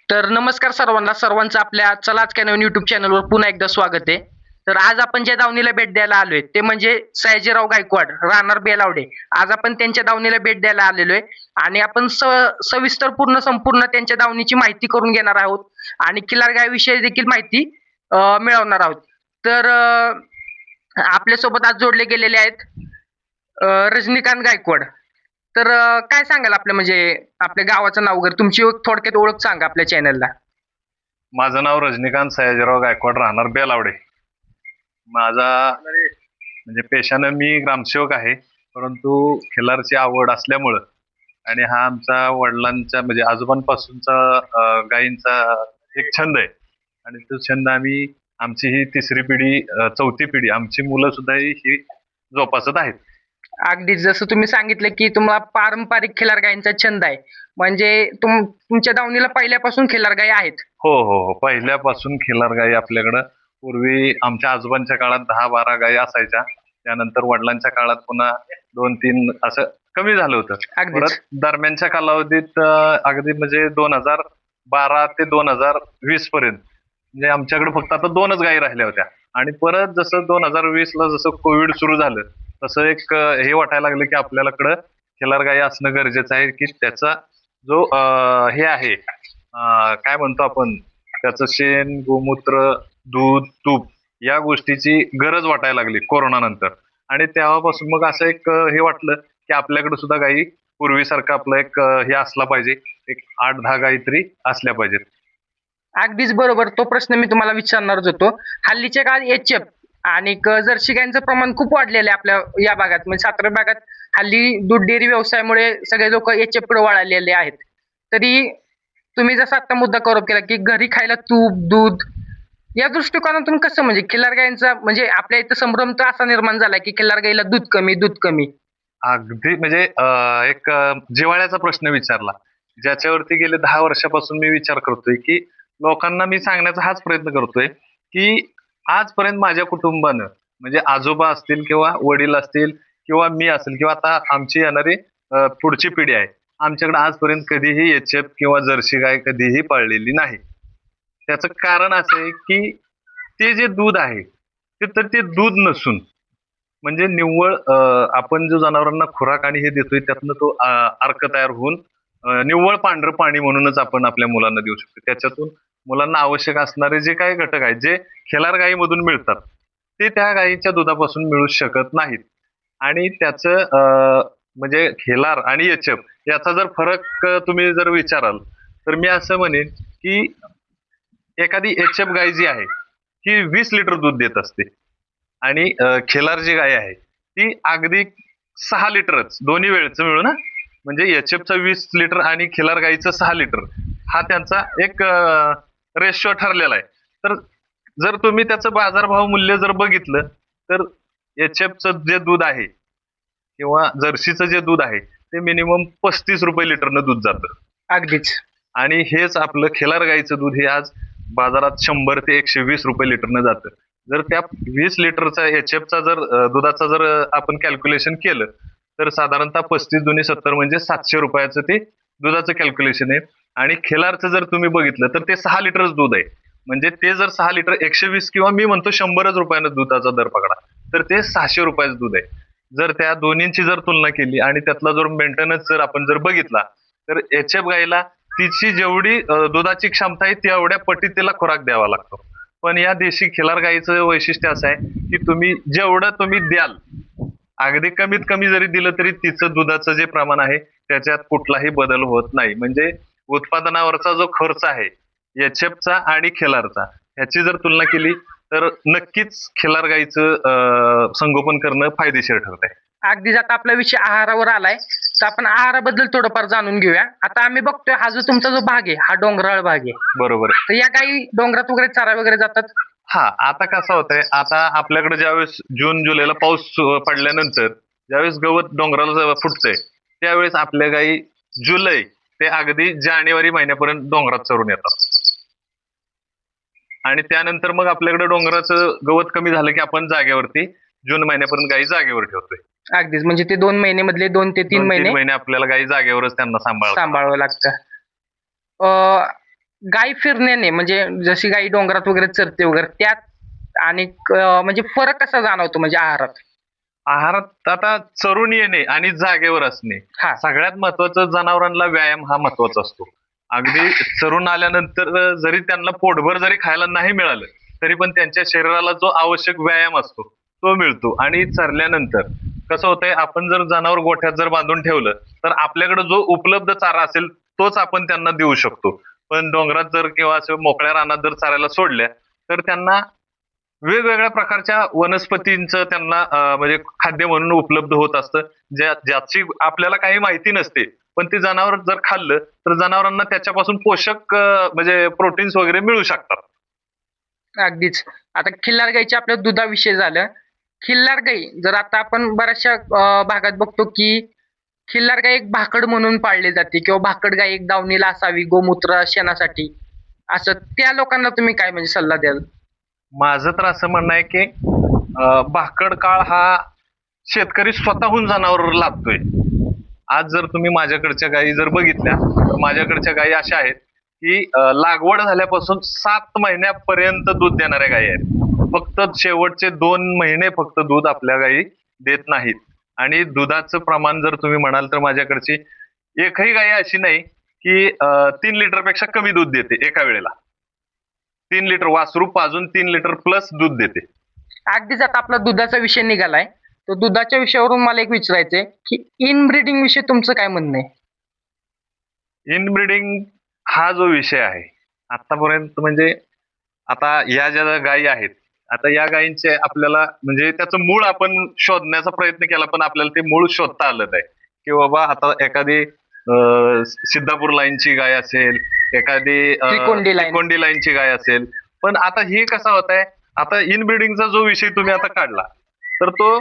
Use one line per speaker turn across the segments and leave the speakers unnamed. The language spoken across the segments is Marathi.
तर नमस्कार सर्वांचं आपल्या चलाच कॅनन युट्यूब चॅनलवर पुन्हा एकदा स्वागत आहे. तर आज आपण ज्या दावणीला भेट द्यायला आलोय ते म्हणजे सयाजीराव गायकवाड राहणार बेलावडे. आज आपण त्यांच्या दावणीला भेट द्यायला आलेलो आहे आणि आपण सविस्तर संपूर्ण त्यांच्या दावणीची माहिती करून घेणार आहोत आणि खिलार गायविषयी देखील माहिती मिळवणार आहोत. तर आपल्यासोबत आज जोडले गेलेले आहेत रजनीकांत गायकवाड. तर काय सांगाल आपलं म्हणजे आपल्या गावाचं नाव वगैरे तुमची थोडक्यात ओळख सांगा आपल्या चॅनलला.
माझं नाव रजनीकांत सयाजीराव गायकवाड राहणार बेलावडे. माझा म्हणजे पेशानं मी ग्रामसेवक आहे, परंतु खिलारची आवड असल्यामुळं आणि हा आमचा वडिलांचा म्हणजे आजोबांपासूनचा गायींचा एक छंद आहे आणि तो छंद आमची ही तिसरी पिढी चौथी पिढी आमची मुलं सुद्धा ही जोपासत आहेत.
अगदी जसं तुम्ही सांगितलं की तुम्हाला पारंपरिक खिलार गायींचा छंद आहे, म्हणजे तुमच्या दावणीला पहिल्यापासून खिलार गायी आहेत.
हो हो हो, पहिल्यापासून खिलार गायी आपल्याकडं. पूर्वी आमच्या आजोबांच्या काळात 10-12 गायी असायच्या, त्यानंतर वडिलांच्या काळात पुन्हा 2-3 असं कमी झालं होतं. परत दरम्यानच्या कालावधीत अगदी म्हणजे 2012 ते 2020 पर्यंत म्हणजे आमच्याकडे फक्त आता 2च गायी राहिल्या होत्या. आणि परत जसं 2020ला जसं कोविड सुरू झालं तसं एक हे वाटायला लागलं की आपल्याकडं खिलार गायी असणं गरजेचं आहे, की त्याचा जो हे आहे काय म्हणतो आपण, त्याचं शेण, गोमूत्र, दूध, तूप या गोष्टीची गरज वाटायला लागली कोरोना नंतर. आणि तेव्हापासून मग असं एक हे वाटलं की आपल्याकडे सुद्धा गायी पूर्वीसारखं आपलं एक हे असला पाहिजे, एक 8-10 गायी तरी असल्या पाहिजेत.
अगदीच बरोबर. तो प्रश्न मी तुम्हाला विचारणारच होतो. हल्लीच्या काळात एचएफ आणि जर्सी गायींचं प्रमाण खूप वाढलेलं आहे आपल्या या भागात, म्हणजे सातारा भागात हल्ली दूध डेअरी व्यवसायामुळे सगळे लोक एचएफ कडे वळालेले आहेत. तरी तुम्ही जसा आता मुद्दा कव्हर केला की घरी खायला तूप, दूध, या दृष्टिकोनातून कसं म्हणजे खिल्लार गायींचा म्हणजे आपल्या इथं संभ्रम तर असा निर्माण झाला की खिल्लार गायीला दूध कमी.
अगदी म्हणजे एक जिव्हाळ्याचा प्रश्न विचारला, ज्याच्यावरती गेले 10 वर्षापासून मी विचार करतोय की लोकांना मी सांगण्याचा हाच प्रयत्न करतोय की आजपर्यंत माझ्या कुटुंबानं म्हणजे आजोबा असतील किंवा वडील असतील किंवा मी असेल किंवा आता आमची येणारी पुढची पिढी आहे, आमच्याकडे आजपर्यंत कधीही एचएफ किंवा जर्सी गाय कधीही पाळलेली नाही. त्याचं कारण असं आहे की ते जे दूध आहे ते दूध नसून म्हणजे निव्वळ आपण जो जनावरांना खुराक आणि हे देतोय त्यातनं तो अर्क तयार होऊन निव्वळ पांढरं पाणी म्हणूनच आपण आपल्या मुलांना देऊ शकतो. त्याच्यातून मुलांना आवश्यक असणारे जे काही घटक आहेत जे खिलार गायीमधून मिळतात ते त्या गायीच्या दुधापासून मिळू शकत नाहीत. आणि त्याचं म्हणजे खिलार आणि एचएफ याचा जर फरक तुम्ही जर विचाराल तर मी असं म्हणेन की एखादी एचएफ गाय जी आहे ही 20 लिटर दूध देत असते आणि खिलार जी गाय आहे ती अगदी 6 लिटरच दोन्ही वेळचं मिळून, म्हणजे एचएफचं 20 लिटर आणि खिलार गाईचं 6 लिटर हा त्यांचा एक रेशो ठरलेला आहे. तर जर तुम्ही त्याचं बाजारभाव मूल्य जर बघितलं तर एचएफचं जे दूध आहे किंवा जर्सीचं जे दूध आहे ते मिनिमम 35 रुपये लिटरनं दूध जातं.
अगदीच.
आणि हेच आपलं खिलार गाईचं दूध हे आज बाजारात 100 ते 120 रुपये लिटरनं जातं. जर त्या 20 लिटरचा एचएफचा जर दुधाचा जर आपण कॅल्क्युलेशन केलं तर साधारणतः 35 दुनी 70 म्हणजे 700 रुपयाचं ते दुधाचं कॅल्क्युलेशन आहे. आणि खिलारचं जर तुम्ही बघितलं तर ते 6 लिटरच दूध आहे, म्हणजे ते जर 6 लिटर 120 किंवा मी म्हणतो 100च रुपयानं दुधाचा दर पकडा तर ते 600 रुपयाचं दूध आहे. जर त्या दोन्हींची जर तुलना केली आणि त्यातला जर मेंटेनन्स जर आपण जर बघितला तर एचएफ गायीला तिची जेवढी दुधाची क्षमता आहे तेवढ्या पटीत तिला खुराक द्यावा लागतो. पण या देशी खिलार गायीचं वैशिष्ट्य असं आहे की तुम्ही जेवढं तुम्ही द्याल अगदी कमीत कमी जरी दिलं तरी तिचं दुधाचं जे प्रमाण आहे त्याच्यात कुठलाही बदल होत नाही. म्हणजे उत्पादनावरचा जो खर्च आहे एचएफचा आणि खिलारचा ह्याची जर तुलना केली तर नक्कीच खिलार गायीचं संगोपन करणं फायदेशीर ठरत आहे.
अगदीच. आता आपला विषय आहारावर आलाय तर आपण आहाराबद्दल थोडंफार जाणून घेऊया. आता आम्ही बघतोय हा जो तुमचा जो भाग आहे हा डोंगराळ भाग आहे.
बरोबर.
तर या गायी डोंगरात वगैरे चारा वगैरे जातात.
हा, आता कसं होतंय, आता आपल्याकडे ज्यावेळेस जून जुलैला पाऊस पडल्यानंतर ज्यावेळेस गवत डोंगराला फुटतंय त्यावेळेस आपल्या गायी जुलै ते अगदी जानेवारी महिन्यापर्यंत डोंगरात चरून येतात. आणि त्यानंतर मग आपल्याकडे डोंगराचं गवत कमी झालं की आपण जागेवरती जून महिन्यापर्यंत गायी जागेवर ठेवतोय.
अगदीच. म्हणजे ते 2 महिने मधले 2 ते 3 महिने
आपल्याला गायी जागेवरच त्यांना सांभाळावं
लागतं. गाय फिरण्याने म्हणजे जशी गाय डोंगरात वगैरे चरते वगैरे त्यात आणि म्हणजे फरक कसा जाणवतो म्हणजे आहारात?
आहारात आता चरून येणे आणि जागेवर असणे
हा.
सगळ्यात महत्वाचं. जनावरांना व्यायाम हा महत्वाचा असतो. अगदी चरून आल्यानंतर जरी त्यांना पोटभर जरी खायला नाही मिळालं तरी पण त्यांच्या शरीराला जो आवश्यक व्यायाम असतो तो मिळतो. आणि चरल्यानंतर कसं होतंय, आपण जर जनावर गोठ्यात जर बांधून ठेवलं तर आपल्याकडे जो उपलब्ध चारा असेल तोच आपण त्यांना देऊ शकतो. पण डोंगरात जर किंवा असं मोकळ्या रानात जर चारायला सोडल्या तर त्यांना वेगवेगळ्या प्रकारच्या वनस्पतींचं त्यांना म्हणजे खाद्य म्हणून उपलब्ध होत असतं, ज्याची आपल्याला काही माहिती नसते. पण ते जनावर जर खाल्लं तर जनावरांना त्याच्यापासून पोषक म्हणजे प्रोटीन्स वगैरे मिळू शकतात.
अगदीच. आता खिल्लार गाईच्या आपल्या दुधाविषयी झालं. खिल्लार गाई जर आता आपण बऱ्याचशा भागात बघतो की खिल्लार गाय एक भाकड म्हणून पाळली जाते किंवा भाकड गाय एक दावणीला असावी गोमूत्र शेणासाठी. असं त्या लोकांना तुम्ही काय म्हणजे सल्ला द्याल?
माझं तर असं म्हणणं आहे की भाकड काळ हा शेतकरी स्वतःहून जनावर लादतोय. आज जर तुम्ही माझ्याकडच्या गायी जर बघितल्या तर माझ्याकडच्या गायी अशा आहेत की लागवड झाल्यापासून 7 महिन्यापर्यंत दूध देणाऱ्या गायी आहेत. फक्त शेवटचे 2 महिने फक्त दूध आपल्या गायी देत नाहीत. आणि दुधाचं प्रमाण जर तुम्ही म्हणाल तर माझ्याकडची एकही गाय अशी नाही की 3 लिटर पेक्षा कमी दूध देते एका वेळेला. 3 लिटर वासरू पाजून 3 लिटर प्लस दूध देते.
अगदीच आता आपला दुधाचा विषय निघालाय. तर दुधाच्या विषयावरून मला एक विचारायचंय की इनब्रीडिंग विषयी तुमचं काय म्हणणं आहे?
इनब्रीडिंग हा जो विषय आहे आतापर्यंत म्हणजे आता या ज्या गायी आहेत, आता या गायींचे आपल्याला म्हणजे त्याचं मूळ आपण शोधण्याचा प्रयत्न केला पण आपल्याला ते मूळ शोधता आलं नाही. की बाबा आता एखादी सिद्धापूर लाईनची गाय असेल, एखादी
त्रिकोंडी लाईन.
त्रिकोंडी लाईनची गाय असेल. पण आता हे कसं होत आहे, आता इनब्रीडिंगचा जो विषय तुम्ही आता काढला तर तो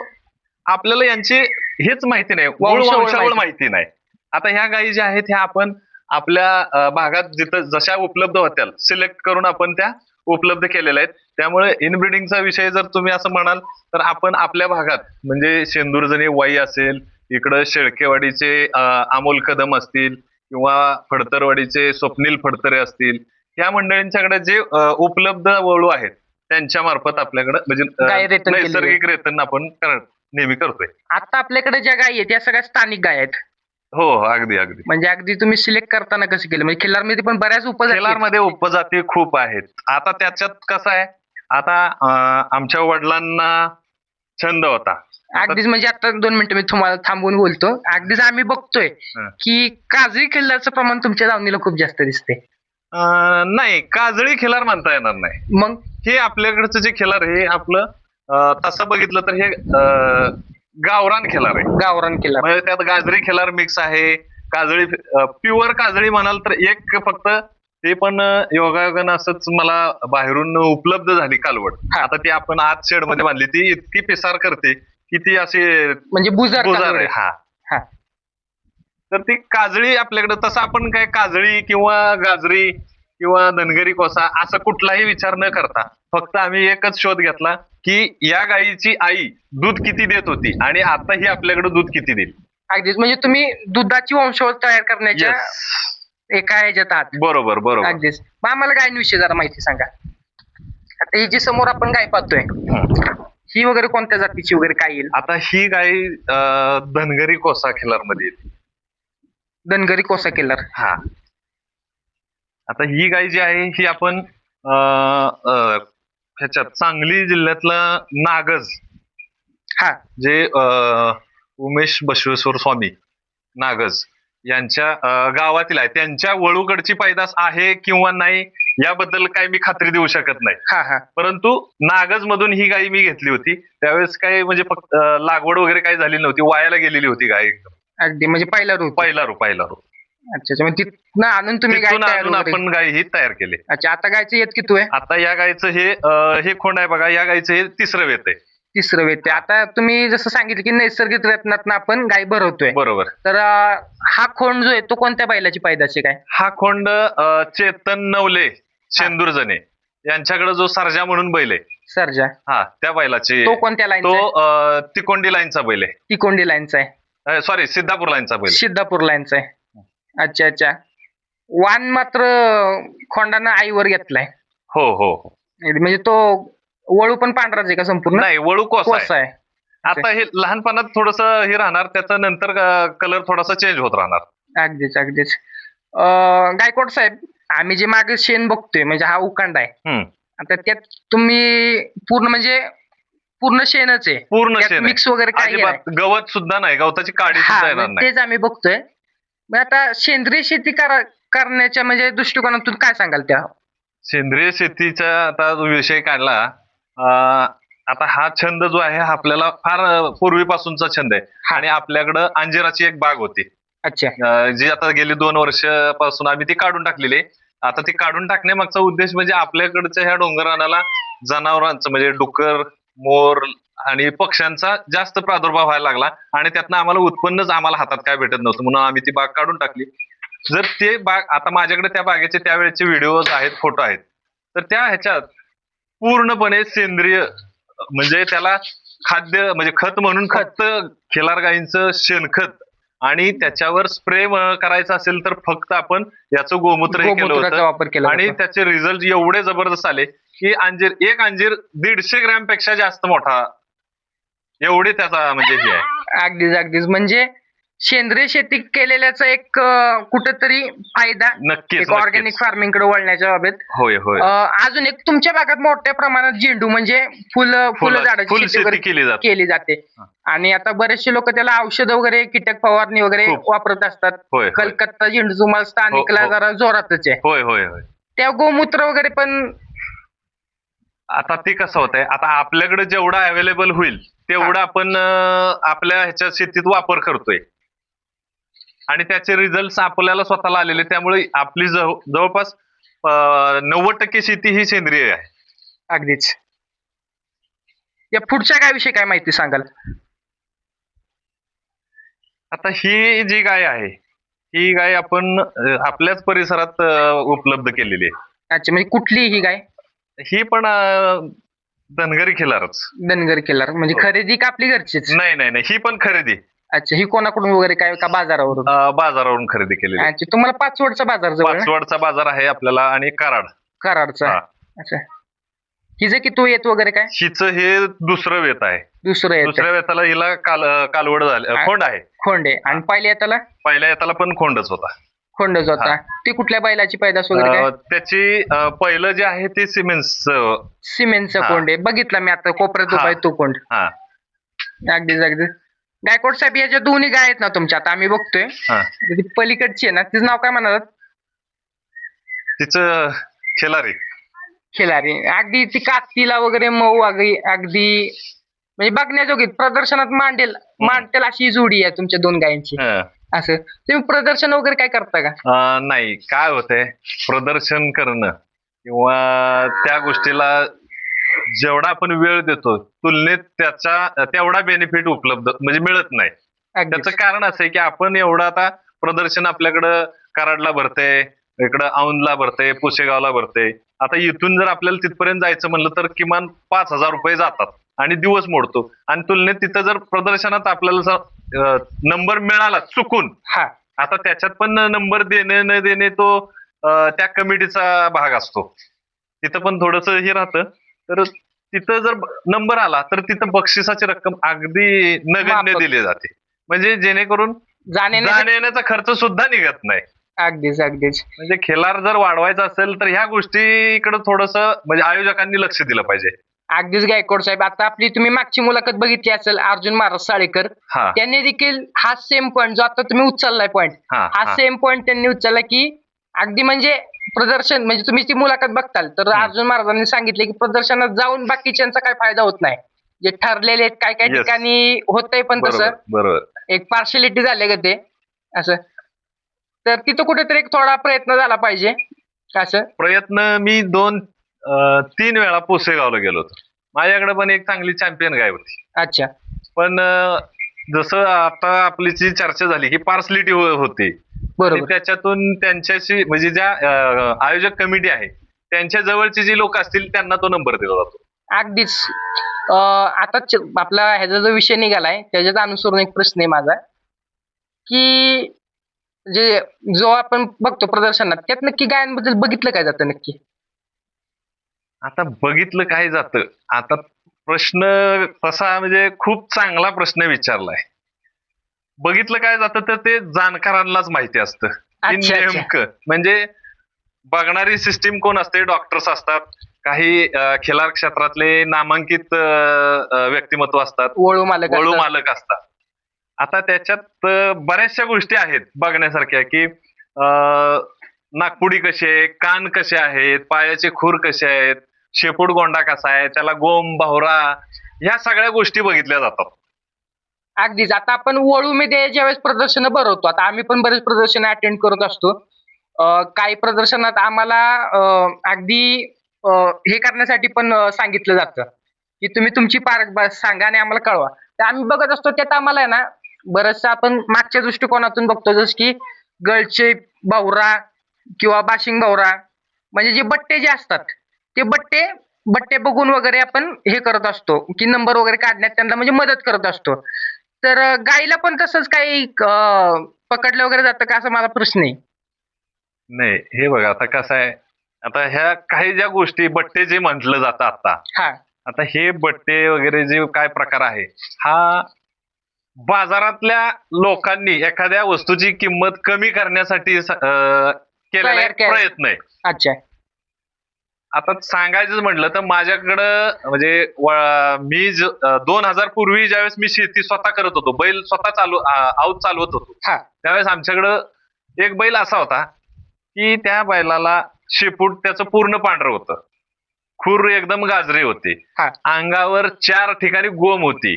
आपल्याला यांची हेच माहिती नाही, मूळ
वंशावळ
वंशावळ
माहिती.
माहिती नाही. आता ह्या गायी ज्या आहेत ह्या आपण आपल्या भागात जिथं जशा उपलब्ध होत्या सिलेक्ट करून आपण त्या उपलब्ध केलेल्या आहेत. त्यामुळे इनब्रीडिंगचा विषय जर तुम्ही असं म्हणाल तर आपण आपल्या भागात म्हणजे शेंदूरजणी वाई असेल, इकडं शेळकेवाडीचे अमोल कदम असतील किंवा फडतरवाडीचे स्वप्नील फडतरे असतील, या मंडळींच्याकडे जे उपलब्ध वळू आहेत त्यांच्या मार्फत आपल्याकडे म्हणजे
गाय रेतन केली
नैसर्गिक रेतन आपण नेहमी करतोय.
आता आपल्याकडे ज्या गायी आहेत त्या सगळ्या स्थानिक गाय आहेत.
हो हो, अगदी अगदी.
म्हणजे अगदी तुम्ही सिलेक्ट करताना कसं केलं? म्हणजे खिल्लारमध्ये पण बऱ्याच उपजाती आहेत.
मध्ये उपजाती खूप आहेत. आता त्याच्यात कसं आहे, आता आमच्या वडिलांना छंद होता.
अगदीच म्हणजे आता 2 मिनिटं मी तुम्हाला थांबवून बोलतो. अगदीच आम्ही बघतोय
हं.
की काजळी खिल्लारचं प्रमाण तुमच्या दावणीला खूप जास्त दिसते.
नाही, काजळी खिलार म्हणता येणार नाही.
मग
हे आपल्याकडचं जे खिलार हे आपलं तसं बघितलं तर हे गावरान खिलार आहे.
गावरान खिल्लार.
म्हणजे त्यात गाजरी खिलार मिक्स आहे. काजळी प्युअर काजळी म्हणाल तर एक फक्त ते पण योगायोगानं असंच मला बाहेरून उपलब्ध झाली कालवड.
हा.
आता ती आपण आत शेड मध्ये बांधली, ती इतकी पिसार करते की ती अशी
म्हणजे बुजार
बुजार
काजळी.
आहे. हा,
हा.
तर ती काजळी आपल्याकडे तसं आपण काय काजळी किंवा गाजरी किंवा धनगरी कोसा असं कुठलाही विचार न करता फक्त आम्ही एकच शोध घेतला की या गायीची आई दूध किती देत होती आणि आता ही आपल्याकडे दूध किती देईल.
अगदीच म्हणजे तुम्ही दुधाची वंशावळ तयार करण्याच्या एका ह्याच्यात आहात.
बरोबर बरोबर.
अगदीच. मग आम्हाला गायींविषयी जरा माहिती सांगा. आता ही जी समोर आपण गाय पाहतोय ही वगैरे कोणत्या जातीची वगैरे काय येईल?
आता ही गाय धनगरी कोसा खिलार मध्ये येते.
धनगरी कोसा किल्लार.
हा. आता ही गाय जी आहे ही आपण ह्याच्यात सांगली जिल्ह्यातला नागज
हा.
जे उमेश बसवेश्वर स्वामी नागज यांच्या गावातील आहे, त्यांच्या वळूकडची पैदास आहे किंवा नाही याबद्दल काही मी खात्री देऊ शकत नाही.
हा हा.
परंतु नागज मधून ही गाय मी घेतली होती. त्यावेळेस काही म्हणजे फक्त लागवड वगैरे काही झाली नव्हती, वायाला गेलेली होती गाय एकदम.
अगदी म्हणजे पहिला रूप.
पहिला रो.
अच्छा अच्छा. म्हणजे तिथनं आणून तुम्ही गाय
तिथून
तयार
आणून
वगैरे.
आपण गाय ही तयार केली.
अच्छा. आता गायचं येत किती आहे?
आता या गायचं हे खोंड आहे बघा, या गायचं हे 3रं वेत आहे.
3रं वेत आहे. आता तुम्ही जसं सांगितलं की नैसर्गिक रत्नातनं आपण गाय भरवतोय.
बरोबर.
तर हा खोंड जो आहे तो कोणत्या बैलाची पैदाशी काय?
हा खोंड चेतन नवले शेंदूरजणे यांच्याकडे जो सर्जा म्हणून बैल आहे,
सर्जा.
हा, त्या बैलाची.
तो कोणत्या लाईनचा आहे?
तो तिकोंडी लाईनचा बैल आहे.
तिकोंडी लाईनचा आहे.
सॉरी, सिद्धापूर लाईनचा बैल.
सिद्धापूर लाईनचा आहे. अच्छा अच्छा. वान मात्र खोंडानं आईवर घेतलाय.
हो हो हो.
म्हणजे तो वळू पण पांढराच आहे का संपूर्ण?
नाही, वळू कोसा आहे.
कोसा आहे.
आता हे लहानपणात थोडस हे राहणार, त्याचा नंतर कलर थोडासा चेंज होत राहणार.
अगदीच अगदीच. गायकवाड साहेब, आम्ही जे मागे शेण बघतोय म्हणजे हा उकांडा आहे.
हम्म.
आता त्यात तुम्ही पूर्ण म्हणजे पूर्ण शेणच आहे.
पूर्ण शेण आहे.
मिक्स वगैरे काही नाही.
अजिबात गवत सुद्धा नाही, गवताची काडी सुद्धा
हा,
येणार
मग
नाही.
तेच आम्ही बघतोय. मग आता सेंद्रिय शेती करण्याच्या म्हणजे दृष्टिकोनातून काय सांगाल त्या?
सेंद्रिय शेतीचा आता जो विषय काढला, आता हा छंद जो आहे हा आपल्याला फार पूर्वीपासूनचा छंद आहे. आणि आपल्याकडं अंजिराची एक बाग होती,
अच्छा.
जी आता गेली 2 वर्षापासून आम्ही ती काढून टाकलेली आहे. आता ती काढून टाकण्यामागचा उद्देश म्हणजे आपल्याकडच्या ह्या डोंगररानाला जनावरांचं म्हणजे डुक्कर, मोर आणि पक्ष्यांचा जास्त प्रादुर्भाव व्हायला लागला आणि त्यातनं आम्हाला उत्पन्नच आम्हाला हातात काय भेटत नव्हतं, म्हणून आम्ही ती बाग काढून टाकली. जर ते बाग आता माझ्याकडे त्या बागेचे त्यावेळेचे व्हिडिओज आहेत, फोटो आहेत, तर त्या ह्याच्यात पूर्णपणे सेंद्रिय म्हणजे त्याला खाद्य म्हणजे खत म्हणून फक्त खिलार गाईंचं शेणखत आणि त्याच्यावर स्प्रे करायचा असेल तर फक्त आपण याचं गोमूत्र हे केलं
गोमूत्राचा
होतं.
वापर केला
आणि
होता.
त्याचे रिझल्ट एवढे जबरदस्त आले की एक अंजीर 150 ग्रॅम पेक्षा जास्त मोठा, एवढे त्याचा म्हणजे हे आहे.
अगदीच अगदीच. म्हणजे सेंद्रिय शेती केलेल्याचा एक कुठेतरी फायदा
नक्कीच
ऑर्गॅनिक फार्मिंग कडे वळण्याच्या बाबत.
होय होय.
अजून एक तुमच्या भागात मोठ्या प्रमाणात झेंडू म्हणजे फुलं झाडाची
फुल
शेती
शेती
वगैरे
केली जाते.
जाते. आणि आता बरेचसे लोक त्याला औषध वगैरे कीटक फवारणी वगैरे
खूप.
वापरत असतात.
होय होय
कलकत्ता झेंडू तुम्हाला स्थानिकला
हो.
जरा जोरातच आहे.
होय होय होय.
त्या गोमूत्र वगैरे पण
आता ते कसं होतंय, आता आपल्याकडे जेवढा अवेलेबल होईल तेवढं आपण आपल्या ह्याच्या शेतीत वापर करतोय आणि त्याचे रिझल्ट आपल्याला स्वतःला आलेले, त्यामुळे आपली जवळपास 90% शेती ही सेंद्रिय आहे.
अगदीच. या पुढच्या काय विषयी काय माहिती सांगाल?
आता ही जी गाय आहे ही गाय आपण आपल्याच परिसरात उपलब्ध केलेली आहे.
अच्छा, म्हणजे कुठली ही गाय?
ही पण धनगरी खिलारच.
धनगर किल्लार म्हणजे
हो.
खरेदी का आपली घरचीच?
नाही नाही नाही, ही पण खरेदी
अच्छा, ही कोणाकडून वगैरे काय का बाजारावरून?
बाजारावरून खरेदी केलेली आहे.
अच्छा, तुम्हाला पाचवडचा बाजार जवळ ना?
पाचवडचा बाजार आहे आपल्याला आणि कराड.
कराडचा.
हा.
अच्छा, हिचं की तू येत वगैरे काय?
हिचं हे दुसरं वेत आहे.
दुसरं येत
दुसऱ्या वेताला हिला कालवड झाले, खोंड आहे.
खोंडे. आणि पहिल्या येताला
पहिल्या येताला पण खोंडच होता.
खोंडच होता. ती कुठल्या बैलाची पैदास वगैरे काय?
त्याची पहिलं जे आहे ते
सिमेंटचा
हा.
कोंड आहे. बघितला मी आता कोपऱ्यात उभा आहे तो कोंड.
हा
अगदीच अगदीच. गायकवाड साहेब, या ज्या दोन्ही गाय आहेत ना तुमच्या, आता आम्ही बघतोय
हा.
ती पलीकडची आहे ना, तिचं नाव काय म्हणालात?
तिचं खिलारी.
खिलारी. अगदी ती कातीला वगैरे मऊ अगदी म्हणजे बघण्याजोगी, प्रदर्शनात मांडेल अशी जोडी आहे तुमच्या दोन गायांची. असं तुम्ही प्रदर्शन वगैरे काय करता का?
नाही, काय होतंय, प्रदर्शन करणं किंवा त्या गोष्टीला जेवढा आपण वेळ देतो तुलनेत त्याचा तेवढा बेनिफिट उपलब्ध म्हणजे मिळत नाही.
अगदीच.
त्याचं कारण असं आहे की आपण एवढं आता प्रदर्शन आपल्याकडं कराडला भरतंय, इकडं औंधला भरतंय, पुसेगावला भरतंय. आता इथून जर आपल्याला तिथपर्यंत जायचं म्हणलं तर किमान 5,000 रुपये जातात आणि दिवस मोडतो. आणि तुलनेत तिथं जर प्रदर्शनात आपल्याला नंबर मिळाला चुकून,
हा,
आता त्याच्यात पण नंबर देणे न देणे तो त्या कमिटीचा भाग असतो. तिथं पण थोडस हे राहतं. तर तिथं जर नंबर आला तर तिथं बक्षिसाची रक्कम अगदी नगण्य
माफक
दिली जाते, म्हणजे जेणेकरून जाण्याचा खर्च सुद्धा निघत नाही.
अगदीच अगदीच.
म्हणजे खिलार जर वाढवायचा असेल तर ह्या गोष्टीकडे थोडस म्हणजे आयोजकांनी लक्ष दिलं पाहिजे.
अगदीच गायकवाड साहेब, आता आपली तुम्ही मागची मुलाखत बघितली असेल अर्जुन महाराज साळेकर,
हा
त्यांनी देखील हा सेम पॉईंट जो आता तुम्ही उचललाय पॉईंट, हा सेम पॉईंट त्यांनी उचलला की अगदी म्हणजे प्रदर्शन म्हणजे तुम्ही ती मुलाखत बघताल तर अर्जुन महाराजांनी सांगितले की प्रदर्शनात जाऊन बाकीच्यांचा काय फायदा होत नाही. जे ठरलेले काय काय
Yes.
ठिकाणी होतंय पण तसं
बरोबर
एक पार्शलिटी झाले का ते असं, तर तिथं कुठेतरी एक थोडा प्रयत्न झाला पाहिजे. असं
प्रयत्न मी 2-3 वेळा पुसेगावला गेलो होतो. माझ्याकडे पण एक चांगली चॅम्पियन गाय होती.
अच्छा,
पण जसं आता आपली जी चर्चा झाली की पार्सलिटी होती,
बरोबर.
त्याच्यातून त्यांच्याशी म्हणजे ज्या आयोजक कमिटी आहे त्यांच्या जवळची जी लोक असतील त्यांना तो नंबर दिला जातो.
अगदीच. आता आपला ह्याचा जो विषय निघालाय त्याच्याच अनुसरून एक प्रश्न आहे माझा की जे जो आपण बघतो प्रदर्शनात त्यात नक्की गायांबद्दल बघितलं काय जातं नक्की?
आता बघितलं काय जातं. आता प्रश्न तसा म्हणजे खूप चांगला प्रश्न विचारलाय. बघितलं काय जातं तर ते जाणकारांनाच माहिती असतं की
अच्छा अच्छा.
नेमकं म्हणजे बघणारी सिस्टीम कोण असते. डॉक्टर्स असतात, काही खिलार क्षेत्रातले नामांकित व्यक्तिमत्व असतात,
वळू मालक
वळू
असतात.
मालक असतात. आता त्याच्यात बऱ्याचशा गोष्टी आहेत बघण्यासारख्या की नाकपुडी कशी आहे, कान कसे आहेत, पायाचे खूर कसे आहेत, शेपूट गोंडा कसा आहे, त्याला गोम भावरा, ह्या सगळ्या गोष्टी बघितल्या जातात.
अगदीच. आता आपण वळूमध्ये ज्यावेळेस प्रदर्शनं भरवतो, आता आम्ही पण बरेच प्रदर्शनं अटेंड करत असतो. काही प्रदर्शनात आम्हाला अगदी हे करण्यासाठी पण सांगितलं जातं, की तुम्ही तुमची पारख सांगा आणि आम्हाला कळवा. तर आम्ही बघत असतो त्यात आम्हाला आहे ना, बरचसं आपण मागच्या दृष्टिकोनातून बघतो जसं की गळचे भवरा किंवा बाशिंग भवरा म्हणजे जे बट्टे जे असतात, ते बट्टे बट्टे बघून वगैरे आपण हे करत असतो, की नंबर वगैरे काढण्यात त्यांना म्हणजे मदत करत असतो. तर गाईला पण तसंच काही पकडलं वगैरे जातं का असा माझा प्रश्न आहे?
नाही, हे बघा आता कसं आहे. आता ह्या काही ज्या गोष्टी बट्टे जे म्हटलं जातं आता,
हां.
आता हे बट्टे वगैरे जे काय प्रकार आहे, हा बाजारातल्या लोकांनी एखाद्या वस्तूची किंमत कमी करण्यासाठी केलेला
तयार
एक
केलं.
प्रयत्न आहे.
अच्छा.
आता सांगायचं म्हटलं तर माझ्याकडं म्हणजे मी 2000 पूर्वी ज्यावेळेस मी शेती स्वतः करत होतो, बैल स्वतः आऊत चालवत होतो,
हां.
त्यावेळेस आमच्याकडं एक बैल असा होता की त्या बैलाला शेपूट त्याचं पूर्ण पांढरं होतं, खूर एकदम गाजरे होते,
हां.
अंगावर 4 ठिकाणी गोम होती,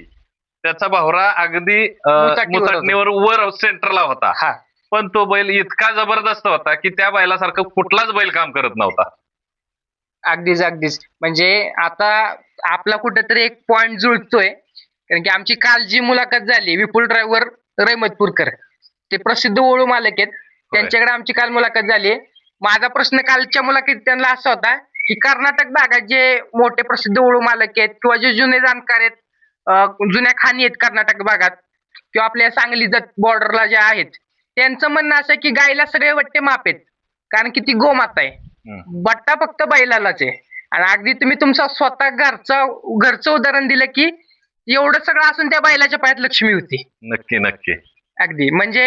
त्याचा भावरा अगदी
मुचाटीवर होता.
मुचाटणीवर वर सेंटरला होता.
हां.
पण तो बैल इतका जबरदस्त होता की त्या बैलासारखं कुठलाच बैल काम करत नव्हता.
अगदीच, अगदीच. म्हणजे आता आपला कुठेतरी एक पॉइंट जुळतोय. कारण की आमची काल जी मुलाखत झाली विपुल ड्रायव्हर रहमतपूरकर, ते प्रसिद्ध वळू मालक आहेत. त्यांच्याकडे आमची काल मुलाखत झाली. माझा प्रश्न कालच्या मुलाखतीत त्यांना असा होता, की कर्नाटक भागात जे मोठे प्रसिद्ध वळू मालक आहेत किंवा जे जुने जाणकार आहेत, जुन्या खाणी आहेत कर्नाटक भागात किंवा आपल्या सांगली जत बॉर्डरला ज्या आहेत, त्यांचं म्हणणं असं आहे, की गायीला सगळे वट्टे माप आहेत. कारण की ती गोमाता आहे.
हम्म.
बट्टा फक्त बैलालाच आहे. आणि अगदी तुम्ही तुमचं स्वतः घरचं उदाहरण दिलं, की एवढं सगळं असून त्या बैलाच्या पायात लक्ष्मी होती.
नक्की नक्की.
अगदी म्हणजे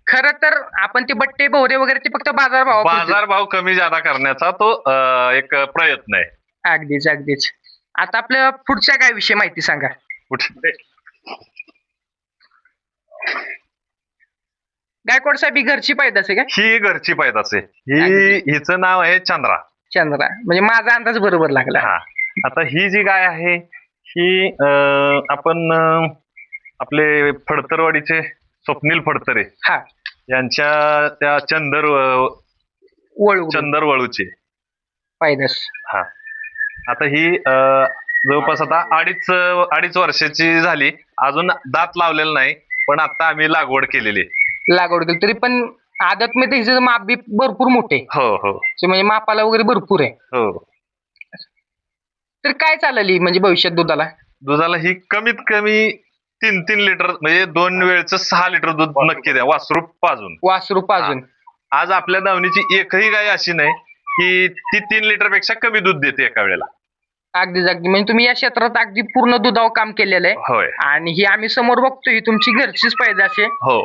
खरं तर आपण ते बट्टे भोवरे वगैरे ते फक्त बाजारभावापुरते.
बाजारभाव कमी जादा करण्याचा तो एक प्रयत्न आहे.
अगदीच, अगदीच. आता आपल्या पुढच्या काय विषय माहिती सांगा.
कुठे
गायकवाड साहेब ही घरची पैदास आहे का?
ही घरची पैदास आहे.
अगदी.
हिचं नाव आहे चंद्रा.
चंद्रा म्हणजे माझा अंदाज बरोबर लागला.
हा. आता ही जी गाय आहे ही आपण आपले फडतरवाडीचे स्वप्नील फडतरे
हा.
यांच्या त्या
वळू
चंदरवळूची
पैदास.
हा. आता ही जवळपास आता अडीच वर्षाची झाली, अजून दात लावलेला नाही, पण आता आम्ही लागवड केलेली आहे.
लागवड केली तरी पण आदत मध्ये हिचं माप बी भरपूर मोठे.
हो हो
म्हणजे मापाला वगैरे भरपूर आहे.
हो.
तर काय चालली म्हणजे भविष्यात दुधाला?
दुधाला ही कमीत कमी 3 लिटर म्हणजे 2 वेळचं 6 लिटर दूध नक्की द्या, वासरू पाजून.
वासरू पाजून.
आज आपल्या दावणीची एकही गाय अशी नाही की ती 3 लिटर पेक्षा कमी दूध देते एका वेळेला.
अगदीच अगदी म्हणजे तुम्ही या क्षेत्रात अगदी पूर्ण दुधावर काम केलेलं आहे.
होय.
आणि ही आम्ही समोर बघतोय ही तुमची घरचीच पैदास आहे.
हो.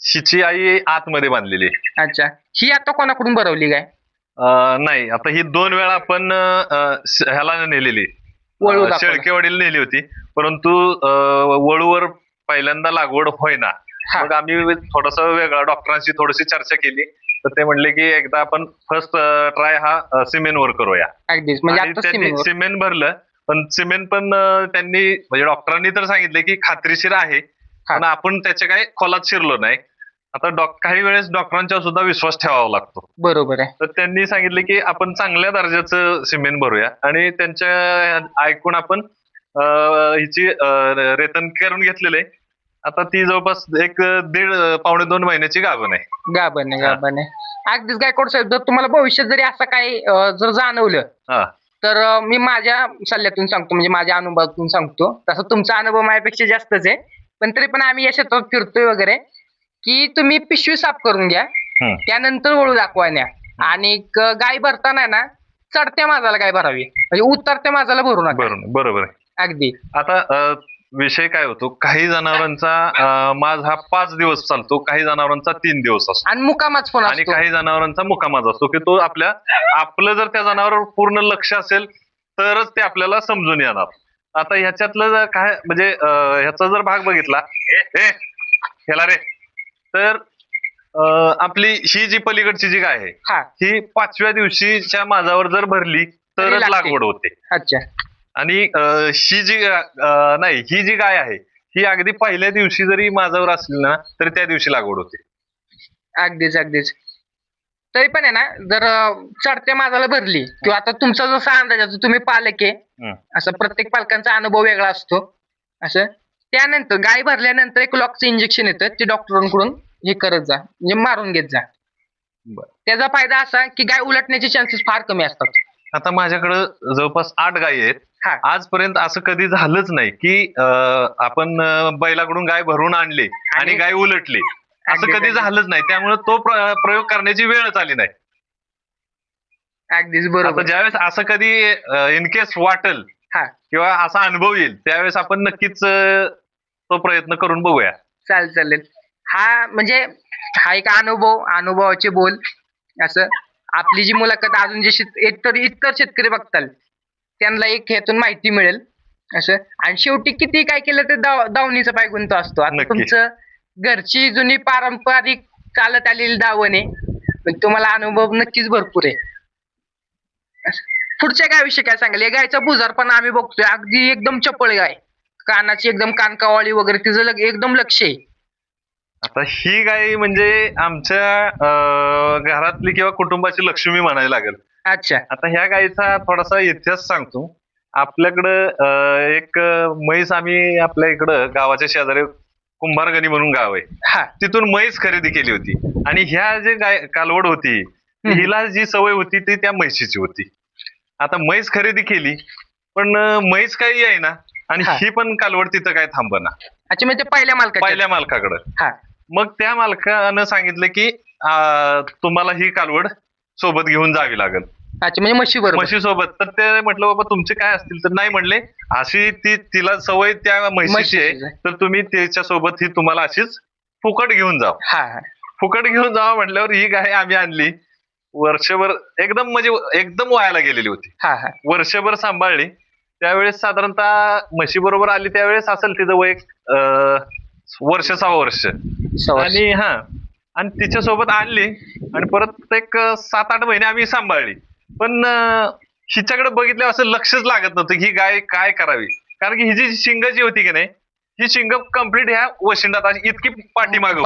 हिची आई आतमध्ये बांधलेली आहे.
अच्छा. ही आता कोणाकडून भरवली गाय?
नाही, आता ही 2 वेळा आपण ह्याला नेलेली,
वळू दाखवला.
शेळकेवाडीला नेली होती, परंतु वळूवर पहिल्यांदा लागवड होईना.
हा.
मग आम्ही थोडस वेगळा डॉक्टरांशी थोडीशी चर्चा केली, तर ते म्हणले की एकदा आपण फर्स्ट ट्राय हा सिमेंटवर करूया.
अगदीच म्हणजे
आणि
आता
त्यांनी
सिमेंटवर.
सिमेंट भरलं, पण सिमेंट पण त्यांनी म्हणजे डॉक्टरांनी तर सांगितले की खात्रीशीर आहे,
हा.
पण आपण त्याच्या काही खोलात शिरलो नाही. आता काही वेळेस डॉक्टरांचा सुद्धा विश्वास ठेवावा लागतो.
बरोबर आहे.
तर त्यांनी सांगितले की आपण चांगल्या दर्जाचं सिमेंट भरूया, आणि त्यांच्या ऐकून आपण हिची रेतन करून घेतलेले. आता ती जवळपास एक पावणे 2 महिन्याची गाभण आहे.
गाभण आहे,
हा.
गाभण आहे. अगदीच गायकवाड साहेब जर तुम्हाला भविष्यात जरी असं काही जर जाणवलं
हा.
तर मी माझ्या सल्ल्यातून सांगतो म्हणजे माझ्या अनुभवातून सांगतो. तसं तुमचा अनुभव माझ्यापेक्षा जास्तच आहे, पण तरी पण आम्ही या क्षेत्रात फिरतोय वगैरे. की तुम्ही पिशवी साफ करून घ्या,
हम्म.
त्यानंतर वळू दाखवायला आणि गाय भरताना ना चढत्या माजाला गाय भरावी, म्हणजे उतरत्या माजाला भरू नका.
बरोबर आहे.
अगदी.
आता विषय काय होतो, काही जनावरांचा माज हा 5 दिवस चालतो, काही जनावरांचा 3 दिवस असतो
आणि मुकामाच पण
आणि
असतो.
काही जनावरांचा मुकामाज असतो की तो आपलं जर त्या जनावरावर पूर्ण लक्ष असेल तरच ते आपल्याला समजून येणार. आता ह्याच्यातलं काय म्हणजे ह्याचा जर भाग बघितला ह्याला रे, तर आपली ही जी पलीकडची जी गाय आहे
हा.
ही 5व्या दिवशीच्या माझावर जर भरली तरच
लागते.
लागवड होते.
अच्छा.
आणि ही जी गाय आहे ही अगदी पहिल्या दिवशी जरी माझ्यावर असली ना तरी त्या दिवशी लागवड होते.
अगदीच. तरी पण आहे ना, जर चढत्या माजाला भरली किंवा आता तुमचा जसा अंदाज आहे, तुम्ही पालक आहे, असं प्रत्येक पालकांचा अनुभव वेगळा असतो. असं त्यानंतर गाय भरल्यानंतर एक लॉकचं इंजेक्शन येतं, ते डॉक्टरांकडून हे करत जा, म्हणजे मारून घेत जा. त्याचा फायदा असा की गाय उलटण्याचे चान्सेस फार कमी असतात.
आता माझ्याकडे जवळपास 8 गायी आहेत.
हा.
आजपर्यंत असं कधी झालंच नाही की आपण बैलाकडून गाय भरून आणली आणि गाय उलटली, असं कधी झालंच नाही. त्यामुळे तो प्रयोग करण्याची वेळच आली नाही.
अगदीच बरोबर.
ज्यावेळेस असं कधी इन केस वाटेल किंवा असा अनुभव येईल त्यावेळेस आपण नक्कीच तो प्रयत्न करून बघूया.
चालेल. हा म्हणजे हा एक अनुभवाचे बोल. असं आपली जी मुलाखत अजून जे इतर शेतकरी बघताल त्यांना एक ह्यातून माहिती मिळेल. असं आणि शेवटी किती काय केलं तर दावणीचा पाय गुंत असतो. आता तुमचं घरची जुनी पारंपरिक चालत आलेली दावण आहे, पण तुम्हाला अनुभव नक्कीच भरपूर आहे. पुढच्या गायविषयी काय सांगाल? या गायचा बुजारपणा आम्ही बघतोय, अगदी एकदम चपळ गाय, कानाची एकदम कानकावाळी वगैरे तिचं एकदम लक्ष आहे.
आता ही गाय म्हणजे आमच्या घरातली किंवा कुटुंबाची लक्ष्मी म्हणायला लागेल.
अच्छा.
आता ह्या गायीचा थोडासा इतिहास सांगतो. आपल्याकडं एक म्हैस आम्ही आपल्या इकडं गावाच्या शेजारी कुंभारगणी म्हणून गाव आहे, तिथून म्हैस खरेदी केली होती आणि ह्या जे गाय कालवड होती हिला जी सवय होती ती त्या म्हैशीची होती. आता म्हैस खरेदी केली पण म्हैस काही आहे ना आणि ही पण कालवड तिथं काय थांबना.
अच्छा, म्हणजे पहिल्या
मालकाकडं. मग त्या मालकानं सांगितलं की तुम्हाला ही कालवड सोबत घेऊन जावी लागेल.
अच्छा, म्हणजे म्हशी
सोबत. तर ते म्हटलं बाबा तुमचे काय असतील तर नाही म्हणले, अशी तिला सवय त्या म्हशीची आहे तर तुम्ही त्याच्या सोबत ही तुम्हाला अशीच फुकट घेऊन जा. फुकट घेऊन जावा म्हटल्यावर ही गाय आम्ही आणली. वर्षभर एकदम वायाला गेलेली होती. वर्षभर सांभाळली. त्यावेळेस साधारणतः म्हशी बरोबर आली त्यावेळेस असेल तिचं वय 6 वर्ष. आणि तिच्यासोबत आणली आणि परत एक 7-8 महिने आम्ही सांभाळली. पण हिच्याकडे बघितलं असं लक्षच लागत नव्हतं ही गाय काय करावी, कारण की ही जी शिंग जी होती की नाही ही शिंग कम्प्लीट ह्या वशिंडात इतकी पाठीमाग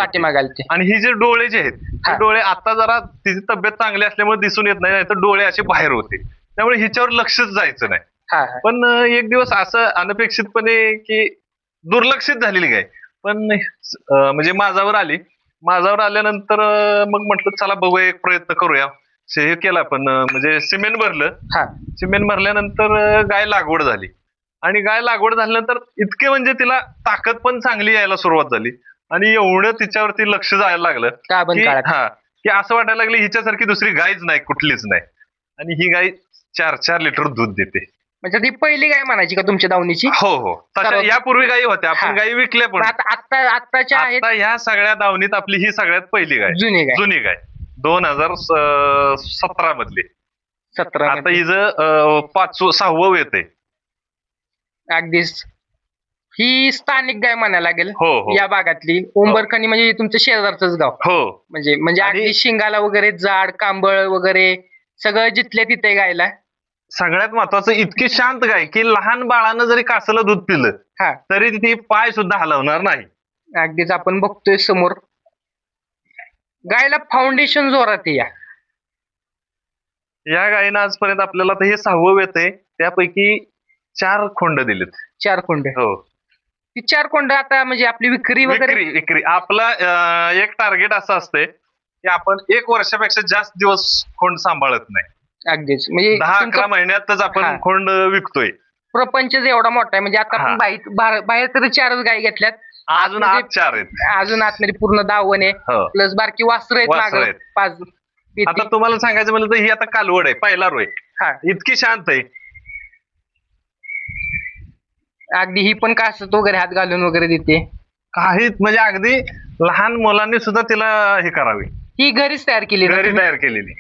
आणि ही जे डोळे जे आहेत ते डोळे आता जरा तिची तब्येत चांगली असल्यामुळे दिसून येत नाही, तर डोळे असे बाहेर होते, त्यामुळे हिच्यावर लक्षच जायचं नाही. पण एक दिवस असं अनपेक्षितपणे की दुर्लक्षित झालेली गाय पण म्हणजे माझ्यावर आल्यानंतर मग म्हटलं चला बघूया, एक प्रयत्न करूया. हे केला पण म्हणजे सिमेंट भरलं. सिमेंट भरल्यानंतर गाय लागवड झाली आणि गाय लागवड झाल्यानंतर इतके म्हणजे तिला ताकद पण चांगली यायला सुरुवात झाली आणि एवढं तिच्यावरती लक्ष जायला लागलं की असं वाटायला लागलं हिच्यासारखी दुसरी गायच नाही, कुठलीच नाही. आणि ही गाय 4-4 लिटर दूध देते.
म्हणजे ती पहिली गाय म्हणायची का तुमच्या दावणीची?
हो. तशा यापूर्वी गायी होत्या, आपण गायी विकल्या पण आता ह्या सगळ्या दावणीत आपली ही सगळ्यात पहिली गाय, जुनी गाय 2017 मधली. आता हिचं 5-6वं येत आहे.
अगदीच ही स्थानिक गाय म्हणायला लागेल.
हो.
या भागातली उंबरखणी म्हणजे तुमचं शेजारचंच गाव.
हो.
म्हणजे अगदी शिंगाला वगैरे जाड कांबळ वगैरे सगळं जिथल्या तिथे गायला.
सगळ्यात महत्वाचं इतकी शांत गाय की लहान बाळानं जरी कासलं दूध पिलं तरी ती पाय सुद्धा हलवणार नाही.
अगदीच आपण बघतोय समोर गायला फाउंडेशन जोरात
या गायीनं आजपर्यंत आपल्याला तर हे 6वं येत आहे, त्यापैकी 4 खोंड दिलेत.
4 खोंड.
हो.
ती 4 खोंड आता म्हणजे आपली विक्री
आपला एक टार्गेट असं असते की आपण 1 वर्षापेक्षा जास्त दिवस खोंड सांभाळत नाही.
अगदीच म्हणजे
10-11 महिन्यातच आपण खोंड विकतोय.
प्रपंच एवढा मोठा आहे म्हणजे आता आपण बाहेर तरी 4च गाय घेतल्यात
अजून
आतमध्ये-
आत 4 आहेत.
अजून आतमध्ये पूर्ण दावण आहे,
हो.
प्लस बारकी वासरं आहेत
वासरं
मागं
आहेत.
5
आता तुम्हाला सांगायचं म्हणलं तर ही आता कालवड आहे, पहिला रोय
हा
इतकी शांत आहे.
अगदी ही पण कासत वगैरे हात घालून वगैरे देते.
काहीच म्हणजे अगदी लहान मुलांनी सुद्धा तिला हे करावी,
ही घरीच तयार केली ना
घरी
तुम्ही?
तयार केलेली.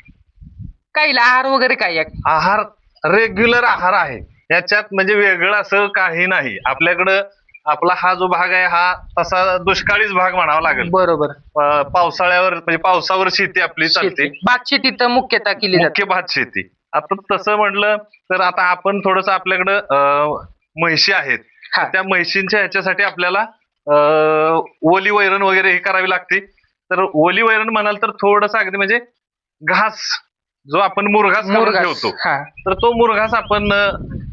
काही आहार वगैरे काय आहे?
आहार रेग्युलर आहार आहे याच्यात, म्हणजे वेगळं असं काही नाही. आपल्याकडं आपला हा जो भाग आहे हा तसा दुष्काळीच भाग म्हणावा लागेल.
बरोबर.
पावसाळ्यावर म्हणजे पावसावर शेती आपली चालते,
शेती भात शेती तर मुख्यतः केली जाते.
मुख्य भात शेती. आता तसं म्हटलं तर आता आपण थोडस आपल्याकडं म्हशी आहेत,
हा
त्या म्हशींच्या ह्याच्यासाठी आपल्याला ओली वैरण वगैरे हे करावी लागते. तर ओली वैरण म्हणाल तर थोडस अगदी म्हणजे घास जो आपण मुरघास करून
मुरघास.
ठेवतो,
हा
तर तो मुरघास आपण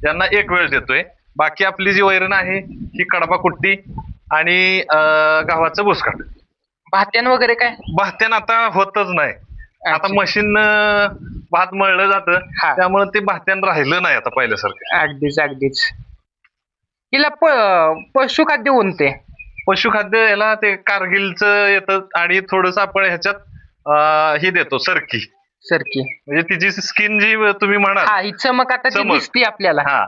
यांना एक वेळ देतोय. बाकी आपली जी वैरण आहे ही कडबा कुट्टी आणि गव्हाचं भुसकाट.
भात्यान वगैरे काय?
भात्यान आता होतच नाही. आता
अच्छा.
मशीन भात मळलं जातं,
हा.
त्यामुळे ते भात्यान राहिलं नाही आता पहिल्यासारखं.
अगदीच अगदीच. हिला पशुखाद्य कोणते?
पशुखाद्य याला ते कारगिलचं येतं आणि थोडस आपण ह्याच्यात हे देतो सरकी,
सरकी.
म्हणजे तिची स्किन जी तुम्ही म्हणाल,
हा ही चमक आता ती
चमक.
दिसते आपल्याला.
हा,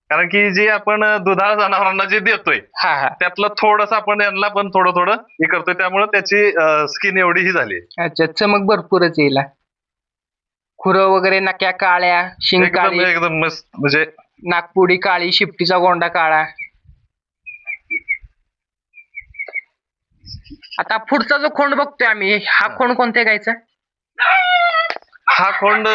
कारण की जे आपण दुधाळ जनावरांना जे देतोय
हा हा
त्यातलं थोडस आपण यांना पण थोडं थोडं हे करतोय, त्यामुळे त्याची स्किन एवढी ही झाली.
अच्छा, चमक भरपूरच येईल. खुरं वगैरे नक्या काळ्या, शिंग
एकदम
काळी,
एकदम मस्त, म्हणजे
नागपुडी काळी, शिपटीचा गोंडा काळा. आता पुढचा जो खोंड बघतोय आम्ही, हा खोंड कोणत्या गायचा?
हा खोंड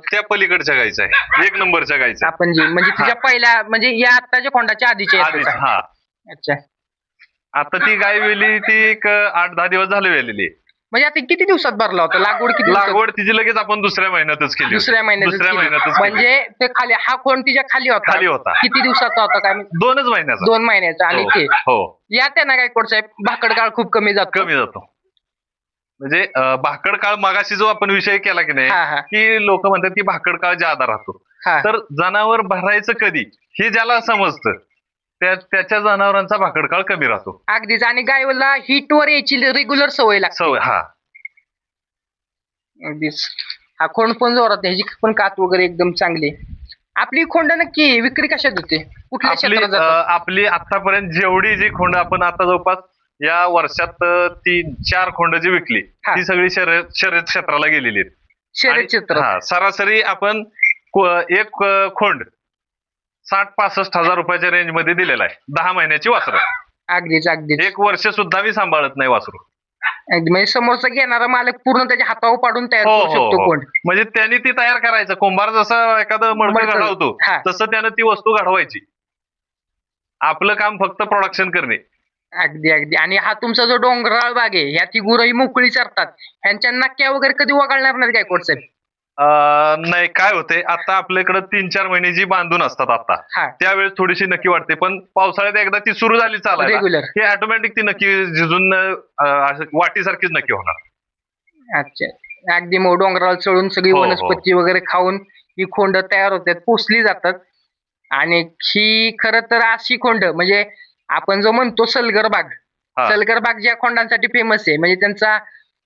त्या पलीकडच्या गायचा आहे, 1 नंबरच्या गायचा आहे.
आपण जी म्हणजे तिच्या पहिल्या म्हणजे या आत्ताच्या खोंडाच्या आधीच्या
आधीच.
याच्याचा.
हा,
अच्छा,
आता ती गाय वेली ती एक 8-10 दिवस झाले वेलेली.
म्हणजे आता किती दिवसात भरला होता? लागवड किती दिवसात?
लागवड तिची लगेच आपण दुसऱ्या महिन्यातच केली होती.
दुसऱ्या महिन्यातच
दुसऱ्या
केली.
महिन्यातच केली.
म्हणजे ते खाली हा खोंड तिच्या खाली होता.
खाली होता.
किती दिवसाचा होता काय?
2च महिन्याचा.
2 महिन्याचा. आणि ते
हो,
या त्यांना काय कोड साहेब भाकड काळ खूप कमी जातो.
कमी जातो. म्हणजे भाकड काळ मगाशी जो आपण विषय केला की नाही,
हा हा
की लोक म्हणतात की भाकड काळ जादा राहतो.
हा.
तर जनावर भरायचं कधी हे ज्याला समजतं त्याच्या जनावरांचा भाकड काळ कमी राहतो.
अगदीच. आणि गायला हिट वर यायची रेग्युलर सवय लागते.
सवय. हा,
अगदीच. हा खोंड पण जोरात आहे. ह्याची पण कात वगैरे एकदम चांगली आहे. आपली खोंड नक्की विक्री कशात होते? कुठल्या क्षेत्रात जातात?
आपली आतापर्यंत जेवढी जी खोंड आपण आता जवळपास या वर्षात 3-4 खोंड जी विकली,
हा.
ती सगळी शर्यत क्षेत्राला गेलेली आहेत.
शर्यत
आणि-
क्षेत्रात.
हा, सरासरी आपण एक खोंड 60-65 हजार रुपयाच्या रेंज मध्ये दिलेला आहे. 10 महिन्याची वासरं.
अगदीच अगदीच.
1 वर्ष सुद्धा मी सांभाळत नाही वासरू.
अगदी म्हणजे समोरचा घेणारा मालक पूर्ण त्याच्या हातावर पाडून तयार
हो,
करू
हो,
शकतो
हो.
खोंड.
म्हणजे त्यांनी ती तयार करायचं. कुंभार जसं एखादं मडकं
मडकं.
घडवतो
हा.
तसं त्यानं ती वस्तू घडवायची. आपलं काम फक्त प्रोडक्शन करणे.
अगदी अगदी. आणि हा तुमचा जो डोंगराळ भाग आहे, ह्याची गुरंही मोकळी चरतात. ह्यांच्या नक्क्या वगैरे कधी वगळणार नाही काय कोट साहेब?
नाही, काय होते आता आपल्याकडे 3-4 महिने जी बांधून असतात आता,
हा
त्यावेळेस थोडीशी नक्की वाटते, पण पावसाळ्यात एकदा ती सुरू झाली चालायला
रेग्युलर.
की ऑटोमॅटिक ती नक्की झिजून वाटीसारखीच नक्की होणार.
अच्छा, अगदी. मग डोंगराळ चढून सगळी
हो, हो.
वनस्पती वगैरे खाऊन ही खोंड तयार होतात, पोचली जातात. आणि ही खरं तर अशी खोंड म्हणजे आपण जो म्हणतो सलगर बाग,
हा.
सलगर बाग ज्या खोंडांसाठी फेमस आहे, म्हणजे त्यांचा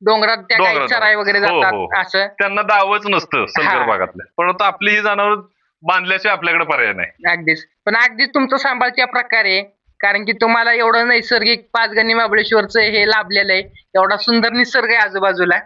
डोंगरात त्या गाई
डोंगरात.
चराई वगैरे
हो,
जातात
हो.
असं.
त्यांना दावच नसतं सलगर
हा.
भागातल्या, परंतु आपली ही जनावर बांधल्याशिवाय आपल्याकडे पर्याय नाही.
अगदीच. पण अगदीच तुमचं सांभाळच्या प्रकारे, कारण की तुम्हाला एवढं नैसर्गिक पाचगणी महाबळेश्वरचं हे लाभलेलं आहे, एवढा सुंदर निसर्ग आहे आजूबाजूला.